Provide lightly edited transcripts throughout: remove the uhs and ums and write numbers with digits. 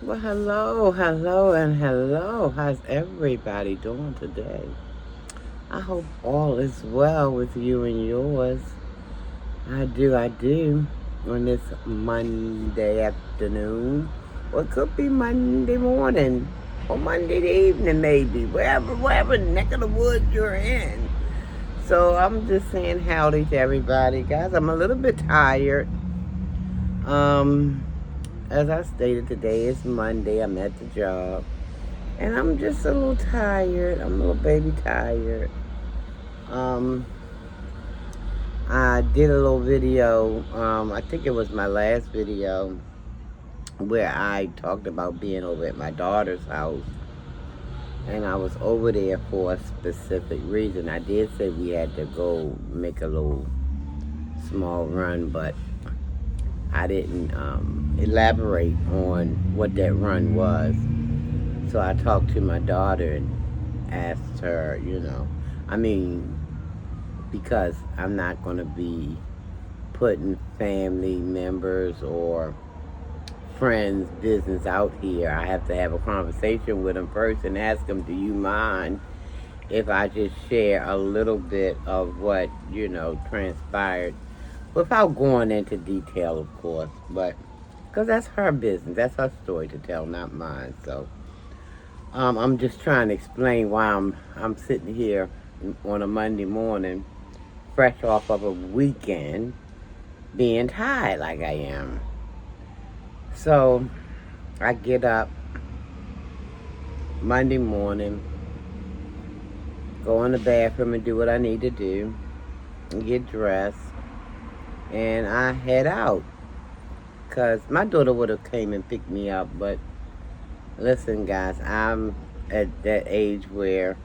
Well, hello, hello, and hello. How's everybody doing today? I hope all is well with you and yours. I do. On this Monday afternoon, or it could be Monday morning, or Monday evening, maybe, wherever neck of the woods you're in. So I'm just saying howdy to everybody, guys. I'm a little bit tired. Um, as I stated, today is Monday. I'm at the job. And I'm just a little tired. I'm a little baby tired. Um, I did a little video. I think it was my last video where I talked about being over at my daughter's house. And I was over there for a specific reason. I did say we had to go make a little small run, but I didn't elaborate on what that run was. So I talked to my daughter and asked her, I mean, because I'm not going to be putting family members or friends' business out here. I have to have a conversation with them first and ask them, do you mind if I just share a little bit of what, transpired without going into detail, of course, but because that's her business. That's her story to tell, not mine. So I'm just trying to explain why I'm sitting here on a Monday morning fresh off of a weekend being tired like I am. So I get up Monday morning, go in the bathroom and do what I need to do, and get dressed, and I head out. Because my daughter would have came and picked me up, but listen, guys, I'm at that age where,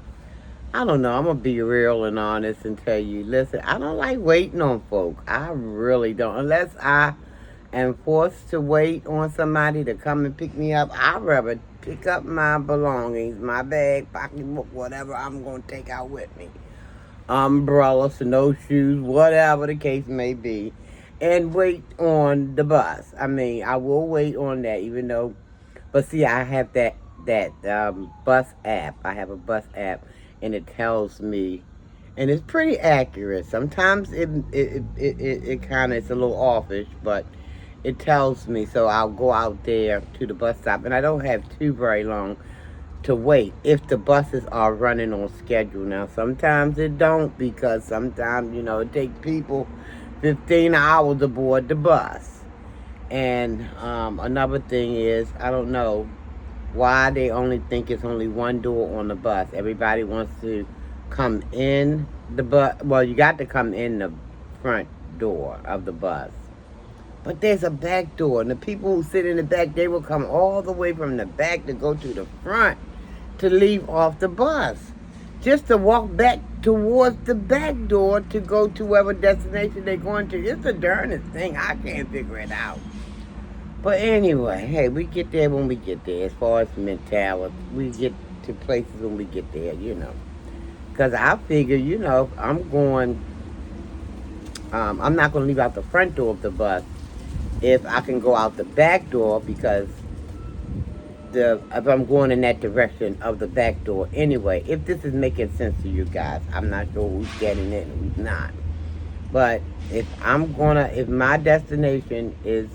I don't know, I'm going to be real and honest and tell you, listen, I don't like waiting on folk. I really don't. Unless I am forced to wait on somebody to come and pick me up, I'd rather pick up my belongings, my bag, pocketbook, whatever I'm going to take out with me. Umbrella, snowshoes, whatever the case may be, and wait on the bus. I mean, I will wait on that, even though, but see, I have that bus app. I have a bus app, and it tells me, and it's pretty accurate. Sometimes it kind of it's a little offish, but it tells me. So I'll go out there to the bus stop, and I don't have too very long to wait if the buses are running on schedule. Now, sometimes it don't, because sometimes, it takes people 15 hours to board the bus. And another thing is, I don't know why they only think it's only one door on the bus. Everybody wants to come in the bus. Well, you got to come in the front door of the bus. But there's a back door, and the people who sit in the back, they will come all the way from the back to go to the front to leave off the bus, just to walk back towards the back door to go to whatever destination they're going to. It's the darnest thing. I can't figure it out. But anyway, hey, we get there when we get there. As far as mentality, we get to places when we get there. Because I figure, I'm going, I'm not going to leave out the front door of the bus if I can go out the back door, because if I'm going in that direction of the back door anyway. If this is making sense to you guys, I'm not sure who's getting it and who's not. But if my destination is,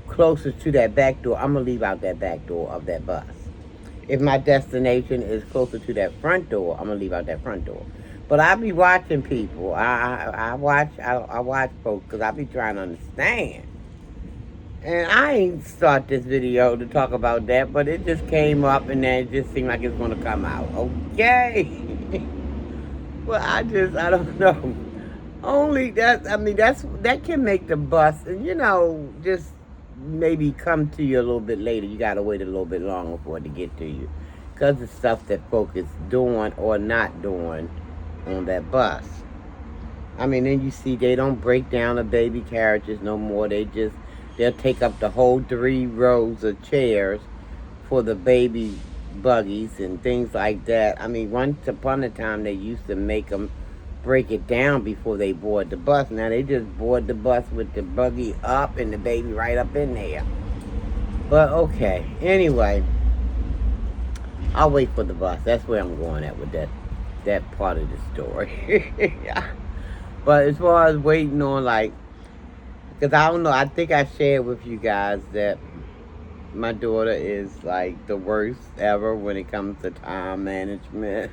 closest to that back door, I'm gonna leave out that back door of that bus. If my destination is closer to that front door, I'm gonna leave out that front door. But I be watching people. I watch folks, because I be trying to understand. And I ain't start this video to talk about that, but it just came up, and then it just seemed like it's going to come out. Okay. Well, I don't know. Only that can make the bus, and just maybe come to you a little bit later. You got to wait a little bit longer for it to get to you, because of stuff that folk is doing or not doing on that bus. I mean, then you see they don't break down the baby carriages no more. They'll take up the whole 3 rows of chairs for the baby buggies and things like that. I mean, once upon a time, they used to make them break it down before they board the bus. Now they just board the bus with the buggy up and the baby right up in there. But okay. Anyway, I'll wait for the bus. That's where I'm going at with that part of the story. Yeah. But as far as waiting on like, because I don't know, I think I shared with you guys that my daughter is like the worst ever when it comes to time management.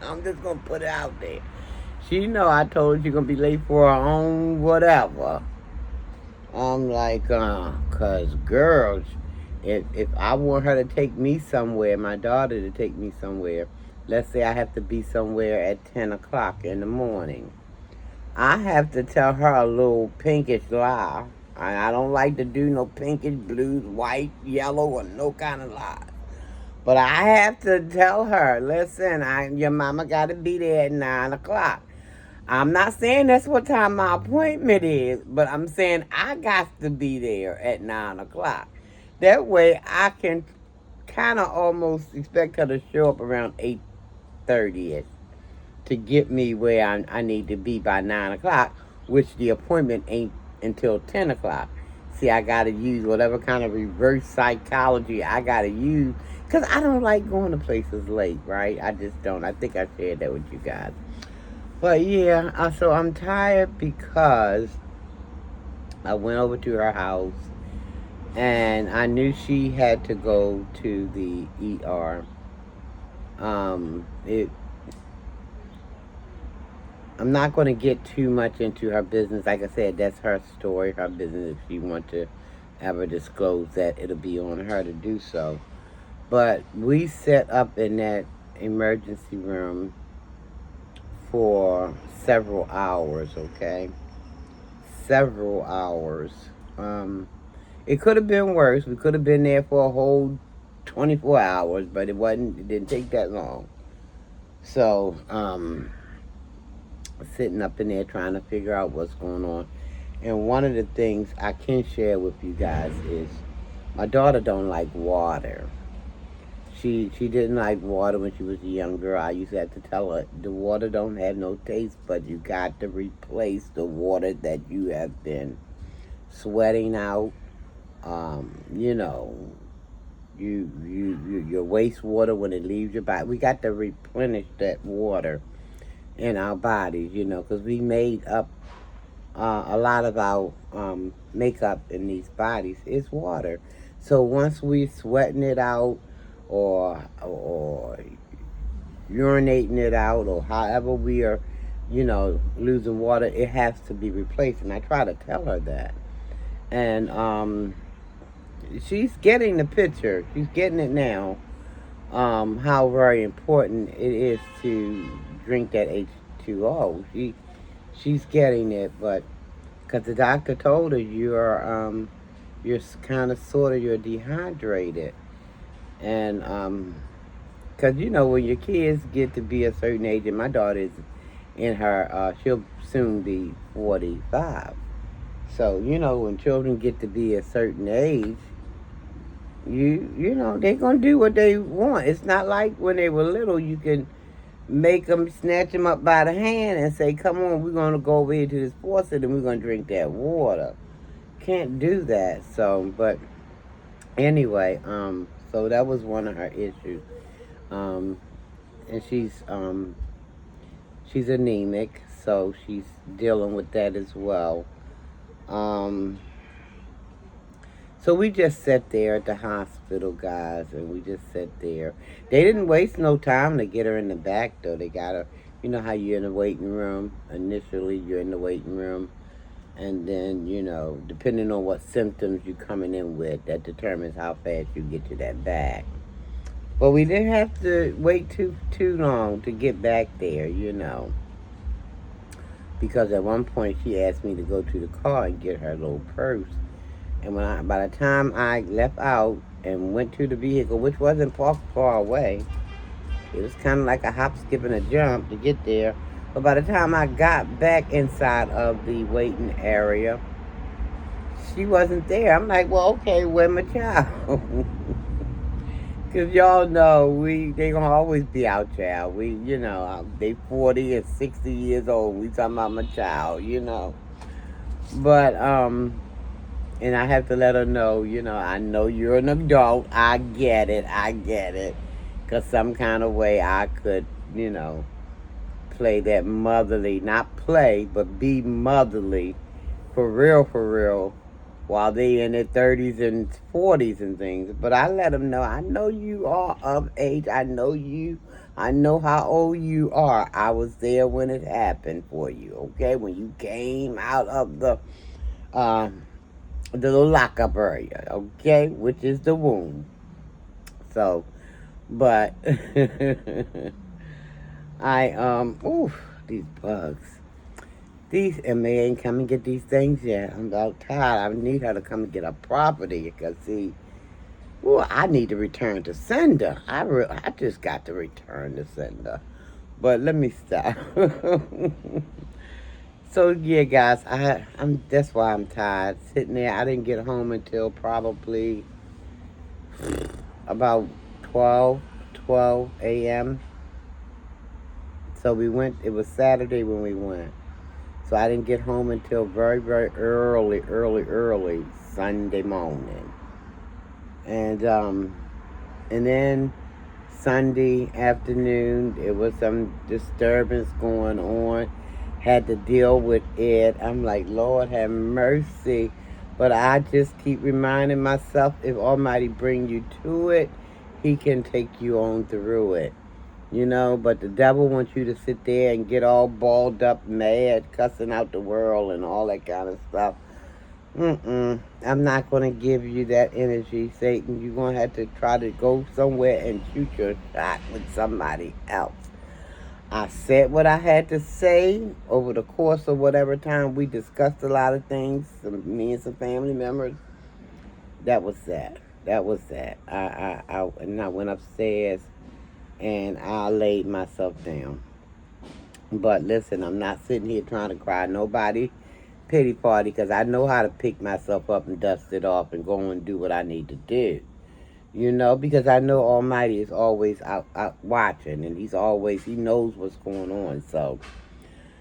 I'm just gonna put it out there. She know I told her she's gonna be late for her own whatever. I'm like, cause girls, if I want her to take me somewhere, my daughter to take me somewhere, let's say I have to be somewhere at 10 o'clock in the morning. I have to tell her a little pinkish lie. I don't like to do no pinkish, blues, white, yellow, or no kind of lies. But I have to tell her, listen, your mama got to be there at 9 o'clock. I'm not saying that's what time my appointment is, but I'm saying I got to be there at 9 o'clock. That way I can kind of almost expect her to show up around 8:30ish to get me where I need to be by 9 o'clock, which the appointment ain't until 10 o'clock. See, I got to use whatever kind of reverse psychology I got to use because I don't like going to places late, right? I just don't. I think I shared that with you guys. But yeah, so I'm tired because I went over to her house and I knew she had to go to the ER. It I'm not going to get too much into her business. Like I said, that's her story, her business. If she wants to ever disclose that, it'll be on her to do so. But we set up in that emergency room for several hours, okay? Several hours. It could have been worse. We could have been there for a whole 24 hours, but it didn't take that long. So, sitting up in there trying to figure out what's going on. And one of the things I can share with you guys is my daughter don't like water. She didn't like water when she was younger. I used to have to tell her the water don't have no taste, but you got to replace the water that you have been sweating out. You know, your wastewater when it leaves your body. We got to replenish that water in our bodies, because we made up a lot of our makeup in these bodies is water. So once we sweating it out or urinating it out or however we are, losing water, it has to be replaced. And I try to tell her that. And she's getting the picture. She's getting it now. How very important it is to drink that H2O. She's getting it, but because the doctor told her you're kind of sort of you're dehydrated, and because when your kids get to be a certain age, and my daughter is in her, she'll soon be 45. So when children get to be a certain age, they're gonna do what they want. It's not like when they were little. You can make them snatch them up by the hand and say, "Come on, we're gonna go over here to this faucet and we're gonna drink that water." Can't do that. So, but anyway, so that was one of her issues, and she's anemic, so she's dealing with that as well. So we just sat there at the hospital, guys, and we just sat there. They didn't waste no time to get her in the back, though. They got her, how you're in the waiting room. Initially, you're in the waiting room. And then, depending on what symptoms you're coming in with, that determines how fast you get to that back. But we didn't have to wait too long to get back there, Because at one point, she asked me to go to the car and get her little purse. And by the time I left out and went to the vehicle, which wasn't parked far away, it was kind of like a hop, skip, and a jump to get there. But by the time I got back inside of the waiting area, she wasn't there. I'm like, well, okay, where's my child? Because y'all know, they going to always be our child. They 40 and 60 years old. We talking about my child, But, And I have to let her know, I know you're an adult. I get it. I get it. Because some kind of way I could, play that motherly, not play, but be motherly for real, while they in their 30s and 40s and things. But I let them know, I know you are of age. I know how old you are. I was there when it happened for you, okay? When you came out of the little lockup area, okay? Which is the womb. So, but these bugs. And they ain't come and get these things yet. I'm about tired. I need her to come and get a property because, see, I need to return to sender. I just got to return to sender. But let me stop. So, yeah, guys, that's why I'm tired. Sitting there, I didn't get home until probably about 12 a.m. So we went, it was Saturday when we went. So I didn't get home until very, very early Sunday morning. And then Sunday afternoon, there was some disturbance going on. Had to deal with it. I'm like, Lord have mercy. But I just keep reminding myself, if Almighty bring you to it, He can take you on through it. But the devil wants you to sit there and get all balled up, mad, cussing out the world and all that kind of stuff. I'm not going to give you that energy, Satan. You're going to have to try to go somewhere and shoot your shot with somebody else. I said what I had to say over the course of whatever time. We discussed a lot of things, me and some family members. That was that. And I went upstairs and I laid myself down. But listen, I'm not sitting here trying to cry nobody pity party, because I know how to pick myself up and dust it off and go and do what I need to do. Because I know Almighty is always out watching, and He knows what's going on. So,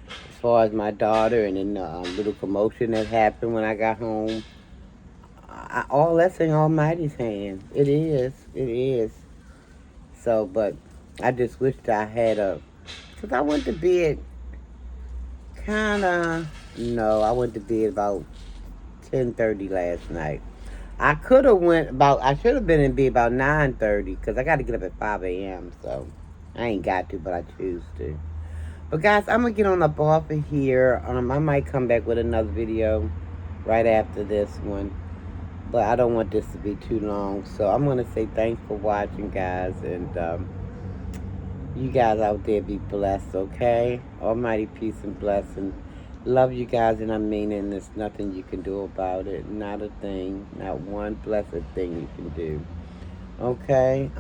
as far as my daughter and then the little commotion that happened when I got home, all that's in Almighty's hands. It is. So, but I just wished I had because I went to bed I went to bed about 10:30 last night. I should have been in bed about 9:30 because I got to get up at 5 a.m. So I ain't got to, but I choose to. But guys, I'm going to get on up off of here. I might come back with another video right after this one. But I don't want this to be too long. So I'm going to say thanks for watching, guys. And you guys out there be blessed, okay? Almighty peace and blessing. Love you guys, and I mean it, and there's nothing you can do about it. Not a thing. Not one blessed thing you can do. Okay?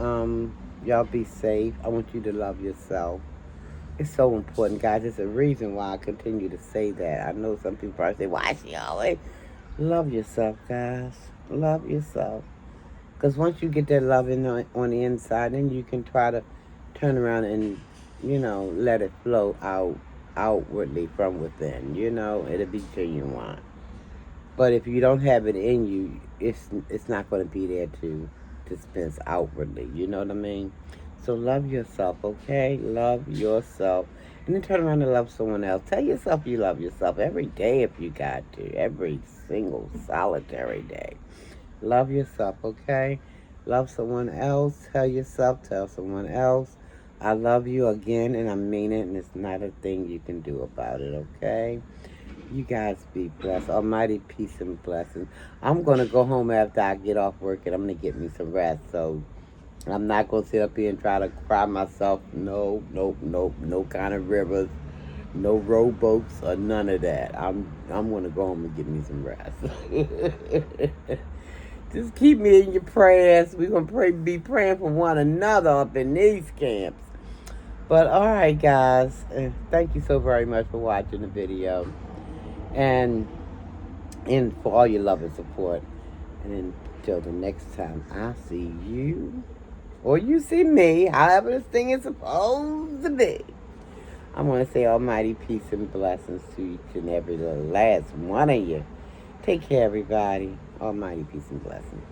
Y'all be safe. I want you to love yourself. It's so important, guys. It's a reason why I continue to say that. I know some people probably say, why she always... Love yourself, guys. Love yourself. Because once you get that love on the inside, then you can try to turn around and, let it flow outwardly from within. It'll be genuine. But if you don't have it in you, it's not going to be there to dispense outwardly. You know what I mean? So love yourself, okay? Love yourself. And then turn around and love someone else. Tell yourself you love yourself every day if you got to. Every single solitary day. Love yourself, okay? Love someone else. Tell someone else. I love you again, and I mean it, and it's not a thing you can do about it, okay? You guys be blessed. Almighty peace and blessings. I'm going to go home after I get off work, and I'm going to get me some rest. So I'm not going to sit up here and try to cry myself. No kind of rivers, no rowboats, or none of that. I'm going to go home and get me some rest. Just keep me in your prayers. We're going to be praying for one another up in these camps. But all right, guys. Thank you so very much for watching the video. And for all your love and support. And until the next time I see you, or you see me, however this thing is supposed to be, I'm going to say almighty peace and blessings to each and every last one of you. Take care, everybody. Almighty peace and blessings.